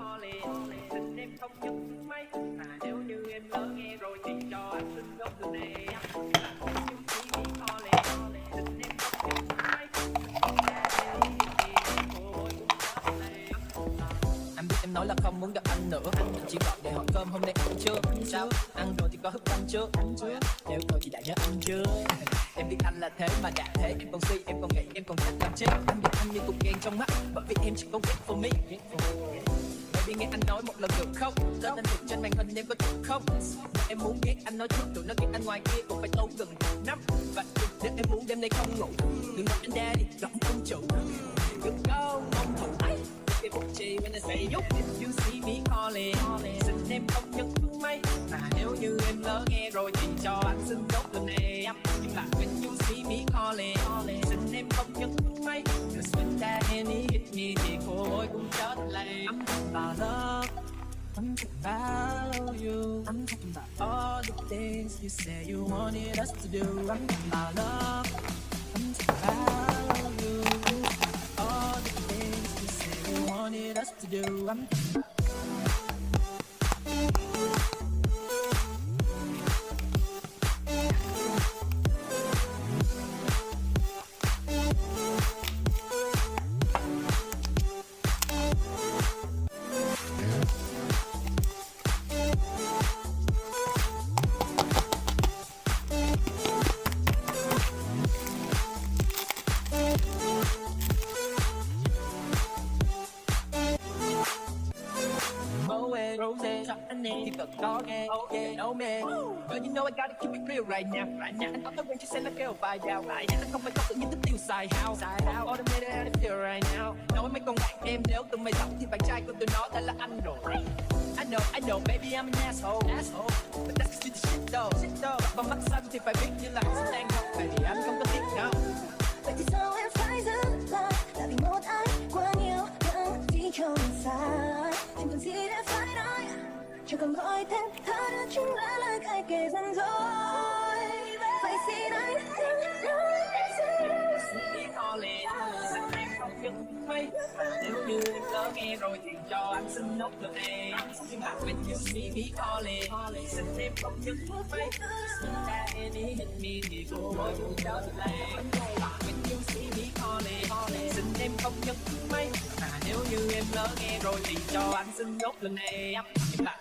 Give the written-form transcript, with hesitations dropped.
calling. Xin em không nhấc máy, mà nếu như em lỡ nghe rồi thì cho anh xin gốc từ này. You see me calling. Xin em không nhấc máy, anh biết em nói là không muốn gặp anh nữa, chỉ gọi để hỏi cơm hôm nay ăn chưa. Sao ăn rồi thì có hức anh chưa? Nếu rồi thì đã nhớ anh chưa? Em biết anh là thế mà đã thế, em còn suy, em còn nghĩ, em còn chắc làm chết. Anh biết anh như cục đèn trong mắt, bởi vì em chỉ có wait for me. Baby nghe anh nói một lần được không? Lên anh được trên màn hình em có được không? Em muốn biết anh nói trước tụi nó biết anh ngoài kia cũng phải tốn gần năm. Và nếu em muốn đêm nay không ngủ, đừng nói anh daddy, giọng công chủ. Đừng go, mong thủ ấy. Cái bụng chi when I say you, you see me calling. Xin em không nhấc máy, mà nếu như em lỡ nghe rồi thì cho anh xin gốc lần này. Nhưng mà when you see me calling, xin em không nhấc máy. Cause when that any hit me thì cô ơi cũng chết lệ. I'm talking about love, I'm talking about you, I'm talking about all the things you said you wanted us to do. I'm talking about love, I'm talking about you, all the things you said you wanted us to do. I'm thì cần có nghe, okay, no man. Girl, you know I gotta keep it real right now. Anh có thói quen chia sẻ nó kêu vài dạo lại. Anh không phải có tự nhiên thích tiêu xài hao. Automated how to feel right now. Nói mấy con bạn em nếu tụi mày giọng thì bạn trai của tụi nó đã là anh rồi. I know, baby I'm an asshole. But that's just the shit though. Bằng mắt xanh thì phải biết như là xin đang học. Baby anh không có tiếc đâu. Vậy thì sao em phải dừng lại? Là vì một ai quá nhiều những gì trong sai. Chẳng cần gì để phải nói, chẳng cần gọi tên, ta đã chính là lời cay kề dần dối. Vậy xin anh đừng nói em sẽ Xin đi calling, xin em không nhấc máy. Nếu như em lỡ nghe rồi thì cho anh xin nốt lần này. Nhưng mà when you see me calling, xin em không nhấc máy. Xin ta any hit me thì cô ơi cũng chết lệ. When you see me calling, xin em không nhấc máy. Mà nếu như em lỡ nghe rồi thì cho anh xin nốt lần này. Nhưng mà